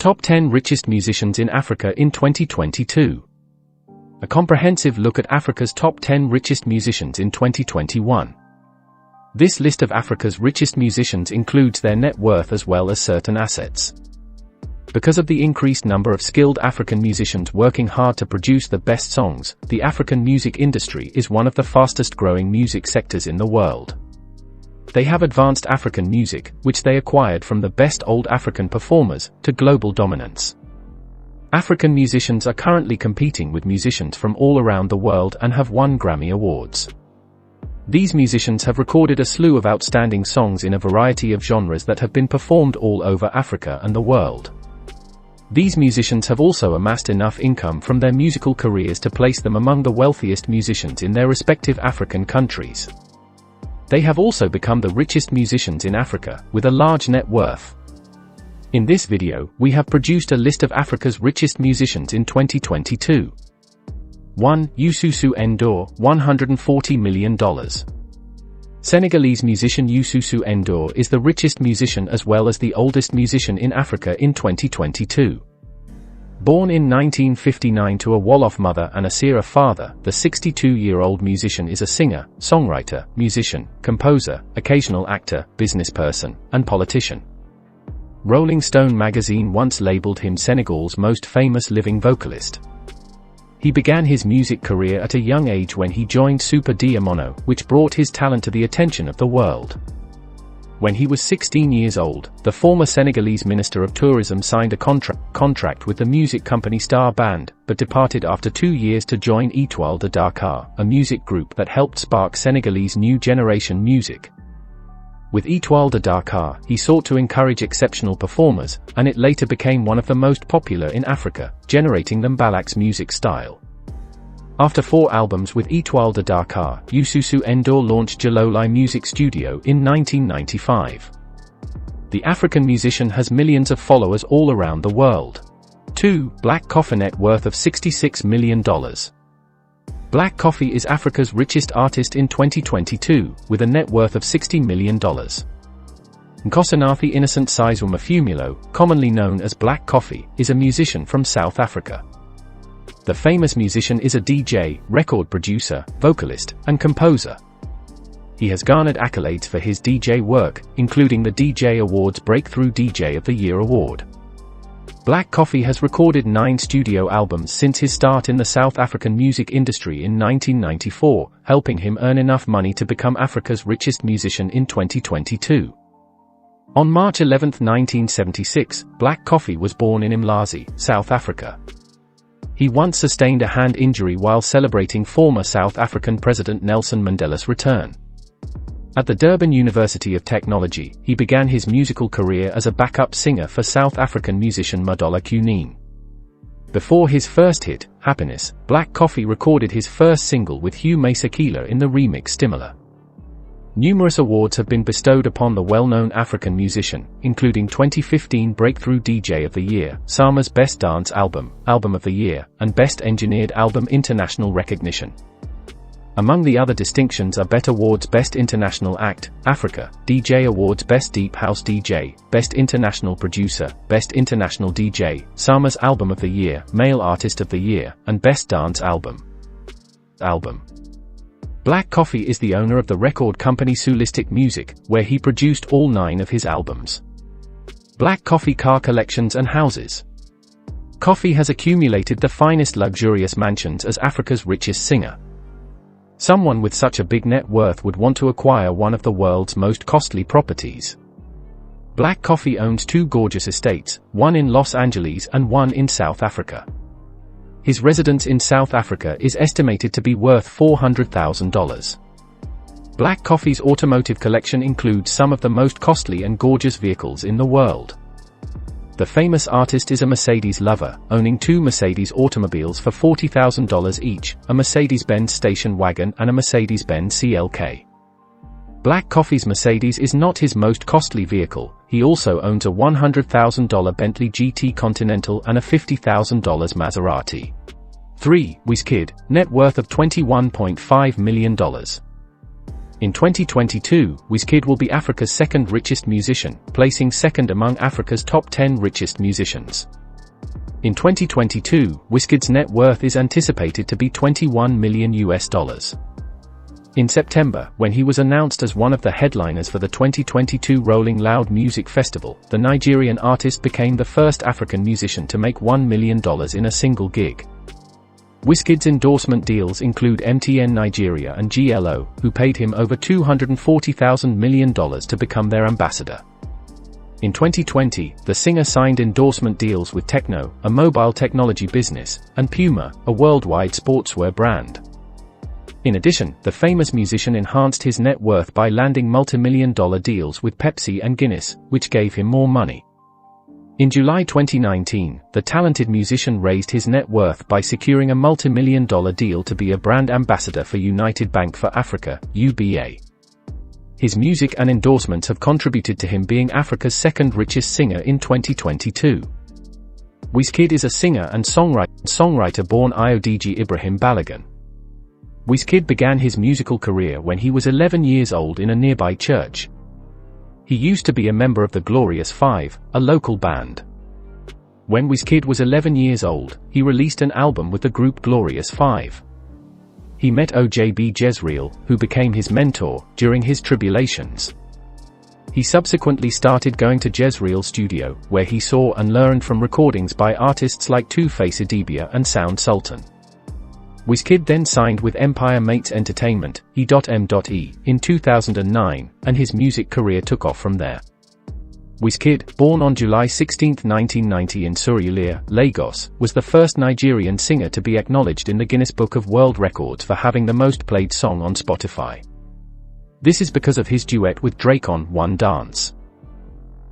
Top 10 Richest Musicians in Africa in 2022. A comprehensive look at Africa's top 10 richest musicians in 2021. This list of Africa's richest musicians includes their net worth as well as certain assets. Because of the increased number of skilled African musicians working hard to produce the best songs, the African music industry is one of the fastest growing music sectors in the world. They have advanced African music, which they acquired from the best old African performers, to global dominance. African musicians are currently competing with musicians from all around the world and have won Grammy Awards. These musicians have recorded a slew of outstanding songs in a variety of genres that have been performed all over Africa and the world. These musicians have also amassed enough income from their musical careers to place them among the wealthiest musicians in their respective African countries. They have also become the richest musicians in Africa, with a large net worth. In this video, we have produced a list of Africa's richest musicians in 2022. 1. Youssoussou N'Dour, $140 million. Senegalese musician Youssoussou N'Dour is the richest musician as well as the oldest musician in Africa in 2022. Born in 1959 to a Wolof mother and a Sera father, the 62-year-old musician is a singer, songwriter, musician, composer, occasional actor, businessperson, and politician. Rolling Stone magazine once labeled him Senegal's most famous living vocalist. He began his music career at a young age when he joined Super Diamono, which brought his talent to the attention of the world. When he was 16 years old, the former Senegalese Minister of Tourism signed a contract with the music company Star Band, but departed after 2 years to join Étoile de Dakar, a music group that helped spark Senegalese new generation music. With Étoile de Dakar, he sought to encourage exceptional performers, and it later became one of the most popular in Africa, generating the Mbalax music style. After 4 albums with Étoile de Dakar, Youssoussou N'Dour launched Jalolai Music Studio in 1995. The African musician has millions of followers all around the world. 2. Black Coffee, net worth of $66 million. Black Coffee is Africa's richest artist in 2022, with a net worth of $60 million. Nkosanathi Innocent Sizwe Mafumulo, commonly known as Black Coffee, is a musician from South Africa. The famous musician is a DJ, record producer, vocalist, and composer. He has garnered accolades for his DJ work, including the DJ Awards Breakthrough DJ of the Year award. Black Coffee has recorded 9 studio albums since his start in the South African music industry in 1994, helping him earn enough money to become Africa's richest musician in 2022. On March 11, 1976, Black Coffee was born in Umlazi, South Africa. He once sustained a hand injury while celebrating former South African President Nelson Mandela's return. At the Durban University of Technology, he began his musical career as a backup singer for South African musician Madola Kunene. Before his first hit, Happiness, Black Coffee recorded his first single with Hugh Masekela in the remix Stimula. Numerous awards have been bestowed upon the well-known African musician, including 2015 Breakthrough DJ of the Year, SAMA's Best Dance Album, Album of the Year, and Best Engineered Album international recognition. Among the other distinctions are BET Awards Best International Act, Africa, DJ Awards Best Deep House DJ, Best International Producer, Best International DJ, SAMA's Album of the Year, Male Artist of the Year, and Best Dance Album. Black Coffee is the owner of the record company Soulistic Music, where he produced all 9 of his albums. Black Coffee car collections and houses. Coffee has accumulated the finest luxurious mansions as Africa's richest singer. Someone with such a big net worth would want to acquire one of the world's most costly properties. Black Coffee owns 2 gorgeous estates, one in Los Angeles and one in South Africa. His residence in South Africa is estimated to be worth $400,000. Black Coffee's automotive collection includes some of the most costly and gorgeous vehicles in the world. The famous artist is a Mercedes lover, owning 2 Mercedes automobiles for $40,000 each, a Mercedes-Benz station wagon and a Mercedes-Benz CLK. Black Coffee's Mercedes is not his most costly vehicle. He also owns a $100,000 Bentley GT Continental and a $50,000 Maserati. 3. Wizkid, net worth of $21.5 million. In 2022, Wizkid will be Africa's second richest musician, placing second among Africa's top 10 richest musicians. In 2022, Wizkid's net worth is anticipated to be $21 million. In September, when he was announced as one of the headliners for the 2022 Rolling Loud Music Festival, the Nigerian artist became the first African musician to make $1 million in a single gig. Wizkid's endorsement deals include MTN Nigeria and GLO, who paid him over $240 million to become their ambassador. In 2020, the singer signed endorsement deals with Tecno, a mobile technology business, and Puma, a worldwide sportswear brand. In addition, the famous musician enhanced his net worth by landing multi-million-dollar deals with Pepsi and Guinness, which gave him more money. In July 2019, the talented musician raised his net worth by securing a multi-million-dollar deal to be a brand ambassador for United Bank for Africa, UBA. His music and endorsements have contributed to him being Africa's second richest singer in 2022. Wizkid is a singer and songwriter born Iodiji Ibrahim Balogun. Wizkid began his musical career when he was 11 years old in a nearby church. He used to be a member of the Glorious Five, a local band. When Wizkid was 11 years old, he released an album with the group Glorious Five. He met OJB Jezreel, who became his mentor, during his tribulations. He subsequently started going to Jezreel's studio, where he saw and learned from recordings by artists like Two-Face Idibia and Sound Sultan. Wizkid then signed with Empire Mates Entertainment, E.M.E, in 2009, and his music career took off from there. Wizkid, born on July 16, 1990 in Surulere, Lagos, was the first Nigerian singer to be acknowledged in the Guinness Book of World Records for having the most played song on Spotify. This is because of his duet with Drake on One Dance.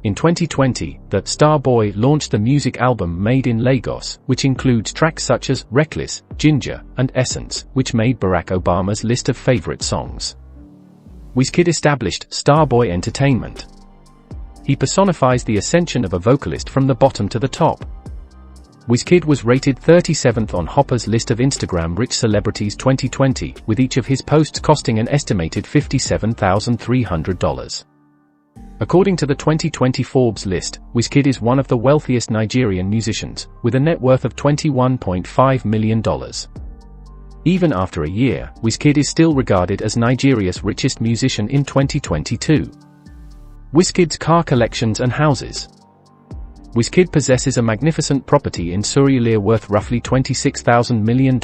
In 2020, the Star Boy launched the music album Made in Lagos, which includes tracks such as Reckless, Ginger, and Essence, which made Barack Obama's list of favorite songs. Wizkid established Star Boy Entertainment. He personifies the ascension of a vocalist from the bottom to the top. Wizkid was rated 37th on Hopper's list of Instagram Rich Celebrities 2020, with each of his posts costing an estimated $57,300. According to the 2020 Forbes list, Wizkid is one of the wealthiest Nigerian musicians, with a net worth of $21.5 million. Even after a year, Wizkid is still regarded as Nigeria's richest musician in 2022. Wizkid's car collections and houses. Wizkid possesses a magnificent property in Surulere worth roughly $26,000 million,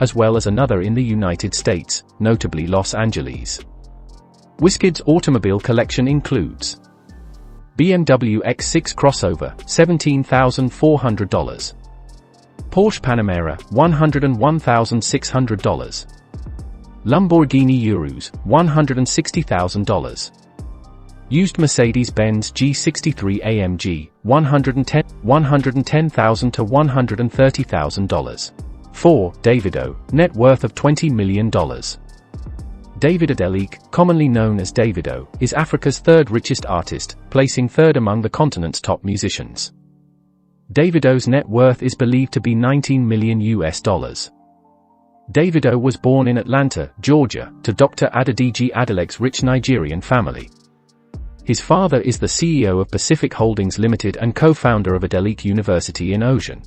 as well as another in the United States, notably Los Angeles. Wizkid's automobile collection includes BMW X6 crossover, $17,400. Porsche Panamera, $101,600. Lamborghini Urus, $160,000. Used Mercedes-Benz G63 AMG, $110,000 to $130,000. 4. Davido, net worth of $20 million. David Adeleke, commonly known as Davido, is Africa's third richest artist, placing third among the continent's top musicians. Davido's net worth is believed to be $19 million. Davido was born in Atlanta, Georgia, to Dr. Adedeji Adeleke's rich Nigerian family. His father is the CEO of Pacific Holdings Limited and co-founder of Adeleke University in Ocean.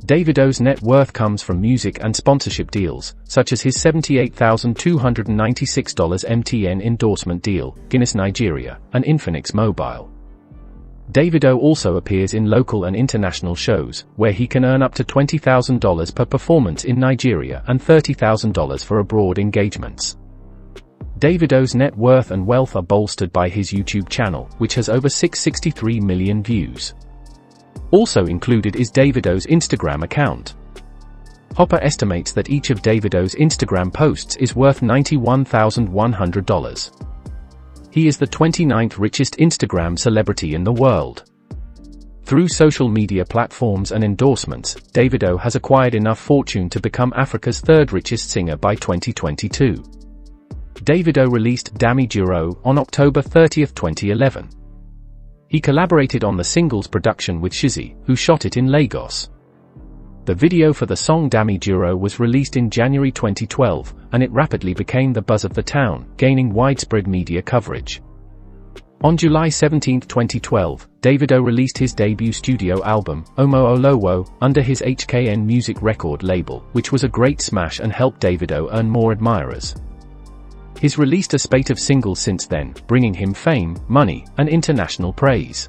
Davido's net worth comes from music and sponsorship deals, such as his $78,296 MTN endorsement deal, Guinness Nigeria, and Infinix Mobile. Davido also appears in local and international shows, where he can earn up to $20,000 per performance in Nigeria and $30,000 for abroad engagements. Davido's net worth and wealth are bolstered by his YouTube channel, which has over 663 million views. Also included is Davido's Instagram account. Hopper estimates that each of Davido's Instagram posts is worth $91,100. He is the 29th richest Instagram celebrity in the world. Through social media platforms and endorsements, Davido has acquired enough fortune to become Africa's third richest singer by 2022. Davido released Dami Duro on October 30, 2011. He collaborated on the single's production with Shizzy, who shot it in Lagos. The video for the song Dammi Duro was released in January 2012, and it rapidly became the buzz of the town, gaining widespread media coverage. On July 17, 2012, Davido released his debut studio album, Omo Olowo, under his HKN Music record label, which was a great smash and helped Davido earn more admirers. He's released a spate of singles since then, bringing him fame, money, and international praise.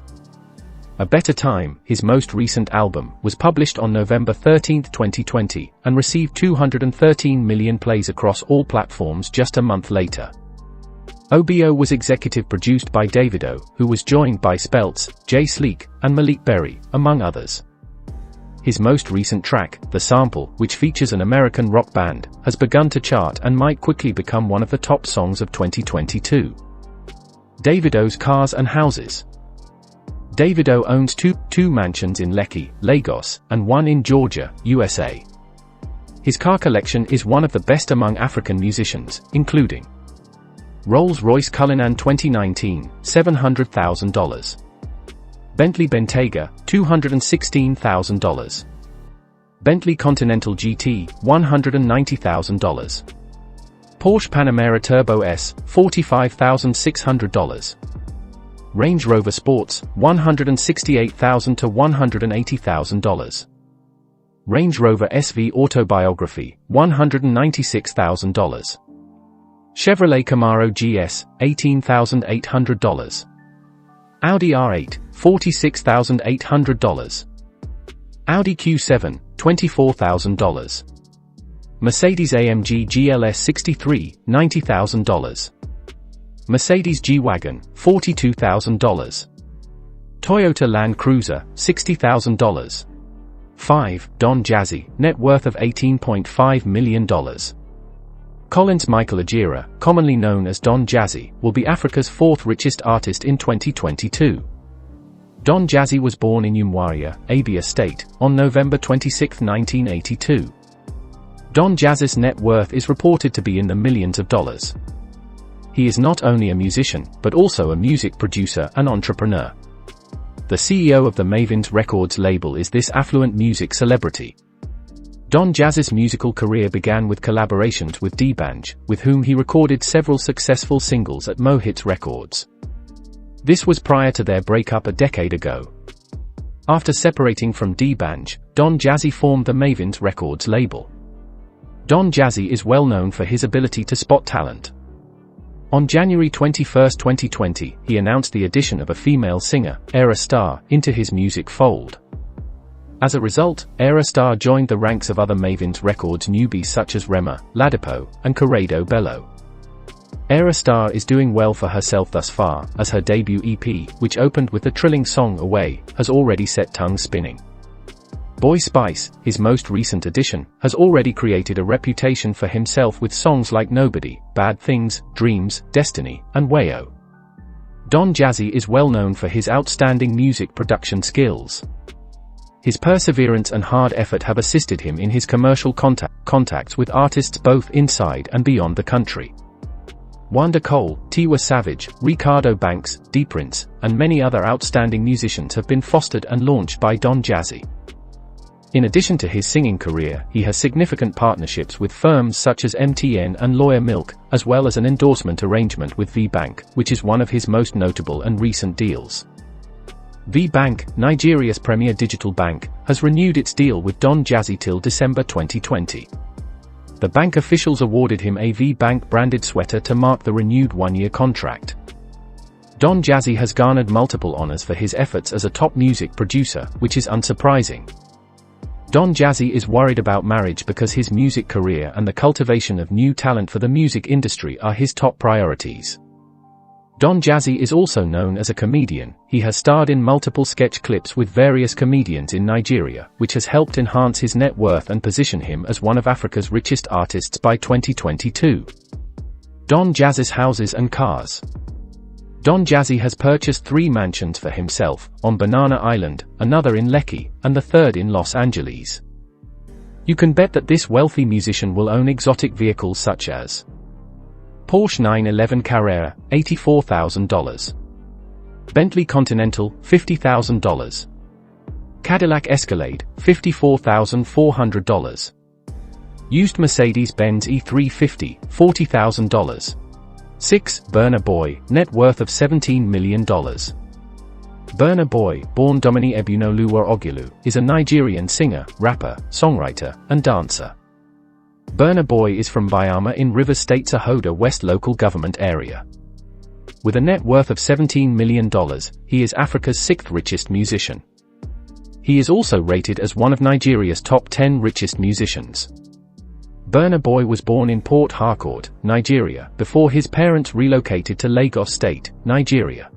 A Better Time, his most recent album, was published on November 13, 2020, and received 213 million plays across all platforms just a month later. OBO was executive produced by Davido, who was joined by Speltz, Jay Sleek, and Malik Berry, among others. His most recent track, The Sample, which features an American rock band, has begun to chart and might quickly become one of the top songs of 2022. Davido's cars and houses. Davido owns two mansions in Lekki, Lagos, and one in Georgia, USA. His car collection is one of the best among African musicians, including Rolls-Royce Cullinan 2019, $700,000. Bentley Bentayga, $216,000. Bentley Continental GT, $190,000. Porsche Panamera Turbo S, $45,600. Range Rover Sports, $168,000 to $180,000. Range Rover SV Autobiography, $196,000. Chevrolet Camaro GS, $18,800. Audi R8, $46,800. Audi Q7, $24,000. Mercedes AMG GLS 63, $90,000. Mercedes G-Wagon, $42,000. Toyota Land Cruiser, $60,000. 5. Don Jazzy, net worth of $18.5 million. Collins Michael Ajira, commonly known as Don Jazzy, will be Africa's fourth richest artist in 2022. Don Jazzy was born in Umuahia, Abia State, on November 26, 1982. Don Jazzy's net worth is reported to be in the millions of dollars. He is not only a musician, but also a music producer and entrepreneur. The CEO of the Mavins Records label is this affluent music celebrity. Don Jazzy's musical career began with collaborations with D'banj, with whom he recorded several successful singles at Mo Hits Records. This was prior to their breakup a decade ago. After separating from D'banj, Don Jazzy formed the Mavins Records label. Don Jazzy is well known for his ability to spot talent. On January 21, 2020, he announced the addition of a female singer, Era Star, into his music fold. As a result, Era Star joined the ranks of other Mavins Records newbies such as Rema, Ladipo, and Corrado Bello. Era Star is doing well for herself thus far, as her debut EP, which opened with the trilling song Away, has already set tongues spinning. Boy Spice, his most recent addition, has already created a reputation for himself with songs like Nobody, Bad Things, Dreams, Destiny, and Wayo. Don Jazzy is well known for his outstanding music production skills. His perseverance and hard effort have assisted him in his commercial contacts with artists both inside and beyond the country. Wanda Cole, Tiwa Savage, Ricardo Banks, D-Prince, and many other outstanding musicians have been fostered and launched by Don Jazzy. In addition to his singing career, he has significant partnerships with firms such as MTN and Lawyer Milk, as well as an endorsement arrangement with V-Bank, which is one of his most notable and recent deals. V-Bank, Nigeria's premier digital bank, has renewed its deal with Don Jazzy till December 2020. The bank officials awarded him a V-Bank branded sweater to mark the renewed one-year contract. Don Jazzy has garnered multiple honors for his efforts as a top music producer, which is unsurprising. Don Jazzy is worried about marriage because his music career and the cultivation of new talent for the music industry are his top priorities. Don Jazzy is also known as a comedian. He has starred in multiple sketch clips with various comedians in Nigeria, which has helped enhance his net worth and position him as one of Africa's richest artists by 2022. Don Jazzy's houses and cars. Don Jazzy has purchased 3 mansions for himself, on Banana Island, another in Lekki, and the third in Los Angeles. You can bet that this wealthy musician will own exotic vehicles such as Porsche 911 Carrera, $84,000. Bentley Continental, $50,000. Cadillac Escalade, $54,400. Used Mercedes-Benz E350, $40,000. 6. Burna Boy, net worth of $17 million. Burna Boy, born Domini Ebunoluwa Ogilu, is a Nigerian singer, rapper, songwriter, and dancer. Burna Boy is from Bayama in Rivers State Sahoda West local government area. With a net worth of $17 million, he is Africa's 6th richest musician. He is also rated as one of Nigeria's top 10 richest musicians. Burna Boy was born in Port Harcourt, Nigeria, before his parents relocated to Lagos State, Nigeria.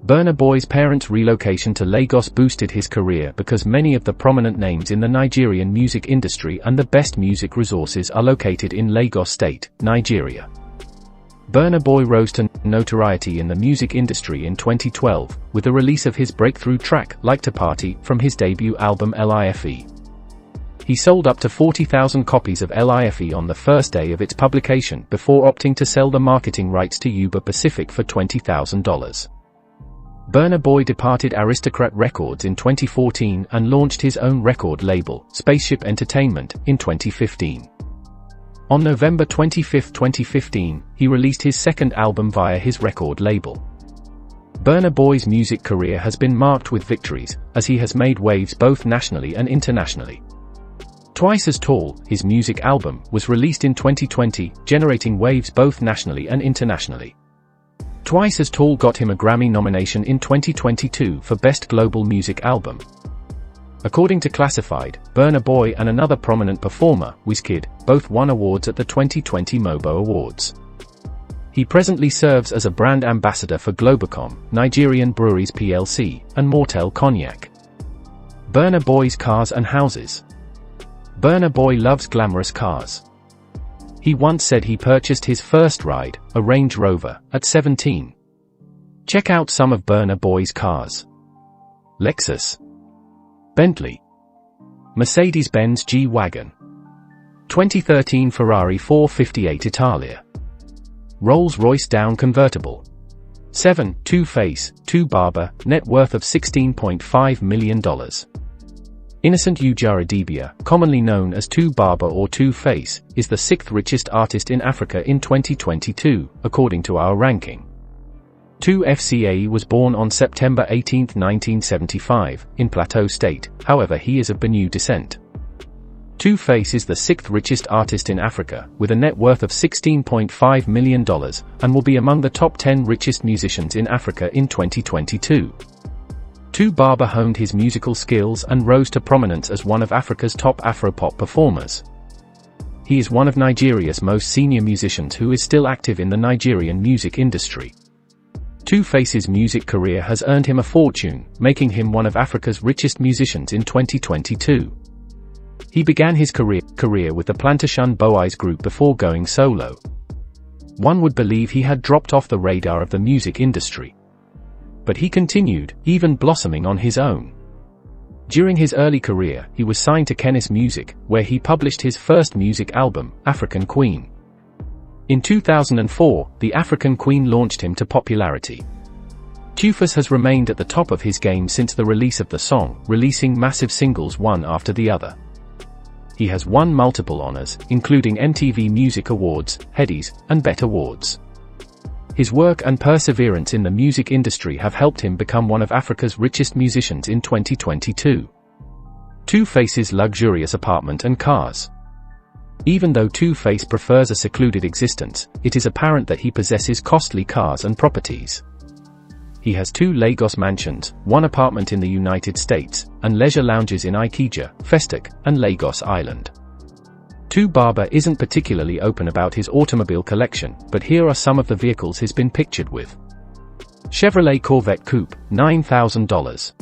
Burna Boy's parents' relocation to Lagos boosted his career because many of the prominent names in the Nigerian music industry and the best music resources are located in Lagos State, Nigeria. Burna Boy rose to notoriety in the music industry in 2012, with the release of his breakthrough track, Like to Party, from his debut album LIFE. He sold up to 40,000 copies of LIFE on the first day of its publication before opting to sell the marketing rights to Uber Pacific for $20,000. Burna Boy departed Aristocrat Records in 2014 and launched his own record label, Spaceship Entertainment, in 2015. On November 25, 2015, he released his second album via his record label. Burna Boy's music career has been marked with victories, as he has made waves both nationally and internationally. Twice as Tall, his music album, was released in 2020, generating waves both nationally and internationally. Twice as Tall got him a Grammy nomination in 2022 for Best Global Music Album. According to Classified, Burna Boy and another prominent performer, Wizkid, both won awards at the 2020 MOBO Awards. He presently serves as a brand ambassador for Globacom, Nigerian Breweries plc, and Mortel Cognac. Burna Boy's cars and houses. Burna Boy loves glamorous cars. He once said he purchased his first ride, a Range Rover, at 17. Check out some of Burna Boy's cars. Lexus, Bentley, Mercedes-Benz G-Wagon, 2013 Ferrari 458 Italia, Rolls-Royce Down Convertible. 7. Two-Face, Barber, net worth of $16.5 million. Innocent Ujaradibia, commonly known as Barber or Two-Face, is the 6th richest artist in Africa in 2022, according to our ranking. 2FCA was born on September 18, 1975, in Plateau State, however he is of Benue descent. Two-Face is the 6th richest artist in Africa, with a net worth of $16.5 million, and will be among the top 10 richest musicians in Africa in 2022. Barber honed his musical skills and rose to prominence as one of Africa's top Afropop performers. He is one of Nigeria's most senior musicians who is still active in the Nigerian music industry. Two-Face's music career has earned him a fortune, making him one of Africa's richest musicians in 2022. He began his career with the Plantation Boys group before going solo. One would believe he had dropped off the radar of the music industry. But he continued, even blossoming on his own. During his early career, he was signed to Kenis Music, where he published his first music album, African Queen. In 2004, the African Queen launched him to popularity. Two-Face has remained at the top of his game since the release of the song, releasing massive singles one after the other. He has won multiple honors, including MTV Music Awards, Headies, and BET Awards. His work and perseverance in the music industry have helped him become one of Africa's richest musicians in 2022. Two-Face's luxurious apartment and cars. Even though Two-Face prefers a secluded existence, it is apparent that he possesses costly cars and properties. He has 2 Lagos mansions, 1 apartment in the United States, and leisure lounges in Ikeja, Festac, and Lagos Island. Barber isn't particularly open about his automobile collection, but here are some of the vehicles he's been pictured with. Chevrolet Corvette Coupe, $9,000.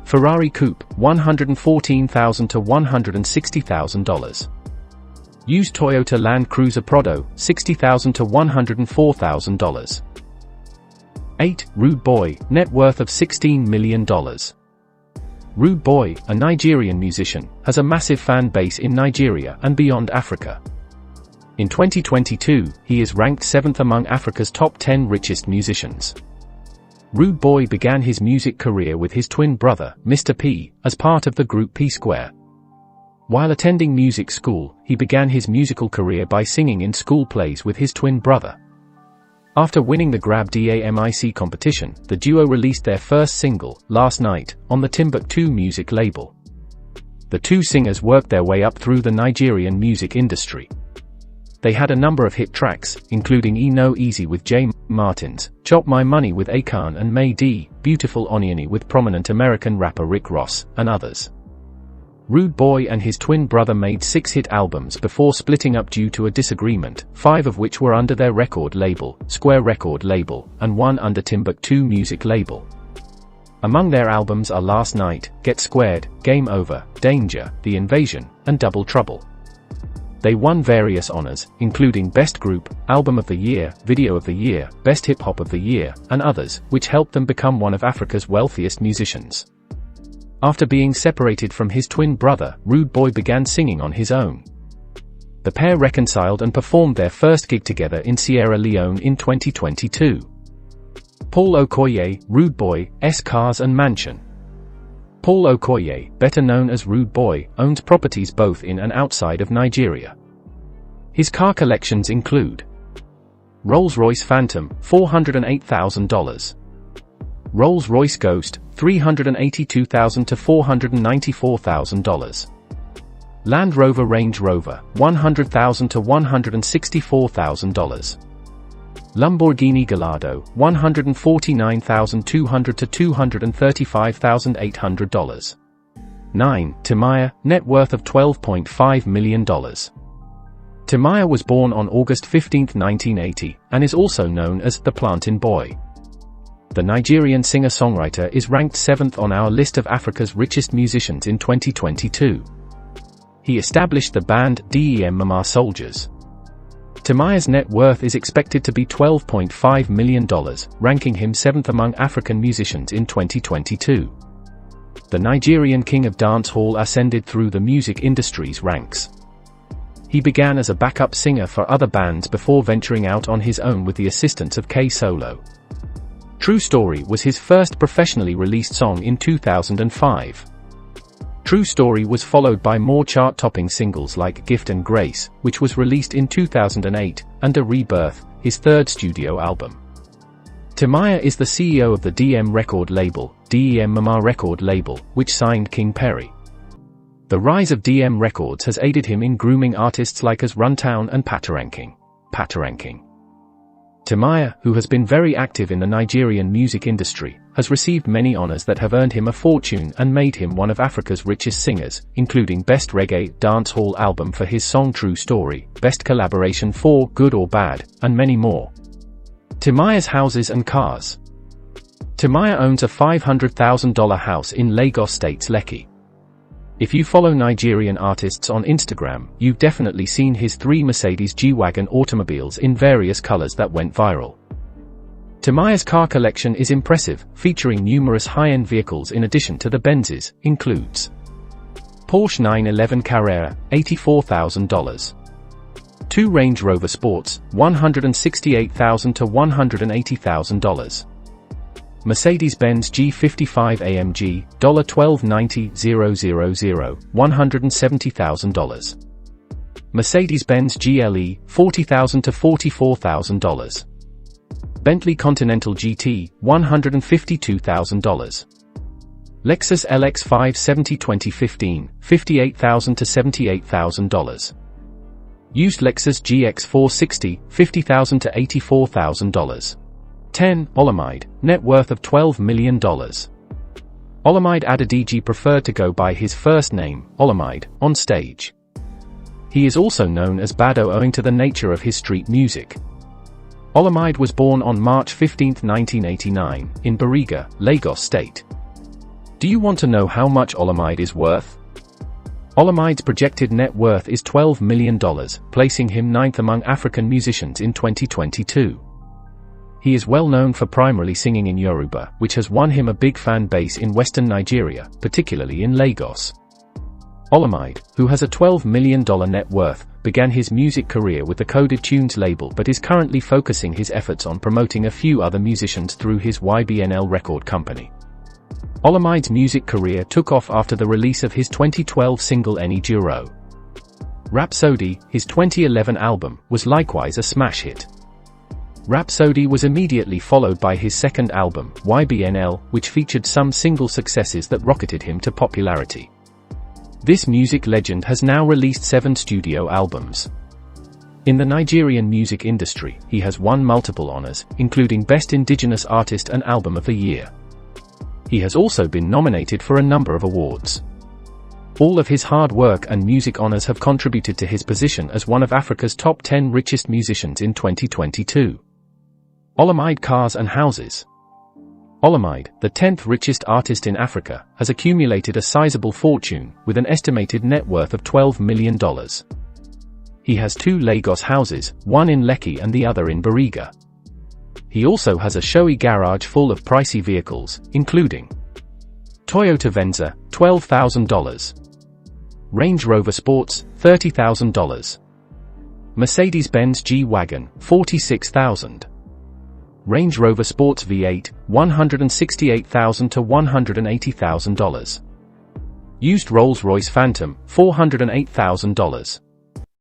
Ferrari Coupe, $114,000 to $160,000. Used Toyota Land Cruiser Prado, $60,000 to $104,000. 8. Rude Boy, net worth of $16 million. Rude Boy, a Nigerian musician, has a massive fan base in Nigeria and beyond Africa. In 2022, he is ranked 7th among Africa's top 10 richest musicians. Rude Boy began his music career with his twin brother, Mr. P, as part of the group P Square. While attending music school, he began his musical career by singing in school plays with his twin brother. After winning the Grab DAMIC competition, the duo released their first single, Last Night, on the Timbuktu music label. The two singers worked their way up through the Nigerian music industry. They had a number of hit tracks, including E No Easy with J. Martins, Chop My Money with Akon and May D, Beautiful Oniony with prominent American rapper Rick Ross, and others. Rude Boy and his twin brother made 6 hit albums before splitting up due to a disagreement, 5 of which were under their record label, Square Record Label, and 1 under Timbuktu Music Label. Among their albums are Last Night, Get Squared, Game Over, Danger, The Invasion, and Double Trouble. They won various honors, including Best Group, Album of the Year, Video of the Year, Best Hip Hop of the Year, and others, which helped them become one of Africa's wealthiest musicians. After being separated from his twin brother, Rude Boy began singing on his own. The pair reconciled and performed their first gig together in Sierra Leone in 2022. Paul Okoye, Rude Boy, S Cars and Mansion. Paul Okoye, better known as Rude Boy, owns properties both in and outside of Nigeria. His car collections include Rolls-Royce Phantom, $408,000. Rolls-Royce Ghost, $382,000 to $494,000. Land Rover Range Rover, $100,000 to $164,000. Lamborghini Gallardo, $149,200 to $235,800. 9. Timaya, net worth of $12.5 million. Timaya was born on August 15, 1980, and is also known as the Plantain Boy. The Nigerian singer-songwriter is ranked 7th on our list of Africa's richest musicians in 2022. He established the band DEM Mama Soldiers. Timaya's net worth is expected to be $12.5 million, ranking him 7th among African musicians in 2022. The Nigerian king of dancehall ascended through the music industry's ranks. He began as a backup singer for other bands before venturing out on his own with the assistance of K Solo. True Story was his first professionally released song in 2005. True Story was followed by more chart-topping singles like Gift and Grace, which was released in 2008, and A Rebirth, his third studio album. Timaya is the CEO of the DM record label, DEM Mama record label, which signed King Perry. The rise of DM Records has aided him in grooming artists like as Runtown and Patoranking. Timaya, who has been very active in the Nigerian music industry, has received many honors that have earned him a fortune and made him one of Africa's richest singers, including Best Reggae Dancehall Album for his song True Story, Best Collaboration for Good or Bad, and many more. Timaya's houses and cars. Timaya owns a $500,000 house in Lagos State's Lekki. If you follow Nigerian artists on Instagram, you've definitely seen his 3 Mercedes G-Wagon automobiles in various colors that went viral. Timaya's car collection is impressive, featuring numerous high-end vehicles in addition to the Benzes, includes Porsche 911 Carrera, $84,000. 2 Range Rover Sports, $168,000 to $180,000. Mercedes-Benz G55 AMG, $1290,000, $170,000. Mercedes-Benz GLE, $40,000 to $44,000. Bentley Continental GT, $152,000. Lexus LX 570 2015, $58,000 to $78,000. Used Lexus GX 460, $50,000 to $84,000. 10. Olamide, net worth of $12 million. Olamide Adedeji preferred to go by his first name, Olamide, on stage. He is also known as Bado owing to the nature of his street music. Olamide was born on March 15, 1989, in Bariga, Lagos State. Do you want to know how much Olamide is worth? Olamide's projected net worth is $12 million, placing him 9th among African musicians in 2022. He is well known for primarily singing in Yoruba, which has won him a big fan base in western Nigeria, particularly in Lagos. Olamide, who has a $12 million net worth, began his music career with the Coded Tunes label but is currently focusing his efforts on promoting a few other musicians through his YBNL record company. Olamide's music career took off after the release of his 2012 single Any Duro. Rhapsody, his 2011 album, was likewise a smash hit. Rhapsody was immediately followed by his second album, YBNL, which featured some single successes that rocketed him to popularity. This music legend has now released 7 studio albums. In the Nigerian music industry, he has won multiple honors, including Best Indigenous Artist and Album of the Year. He has also been nominated for a number of awards. All of his hard work and music honors have contributed to his position as one of Africa's top 10 richest musicians in 2022. Olamide Cars and Houses. Olamide, the 10th richest artist in Africa, has accumulated a sizable fortune, with an estimated net worth of $12 million. He has 2 Lagos houses, one in Lekki and the other in Bariga. He also has a showy garage full of pricey vehicles, including Toyota Venza, $12,000. Range Rover Sports, $30,000. Mercedes-Benz G-Wagon, $46,000. Range Rover Sports V8, $168,000 to $180,000. Used Rolls-Royce Phantom, $408,000.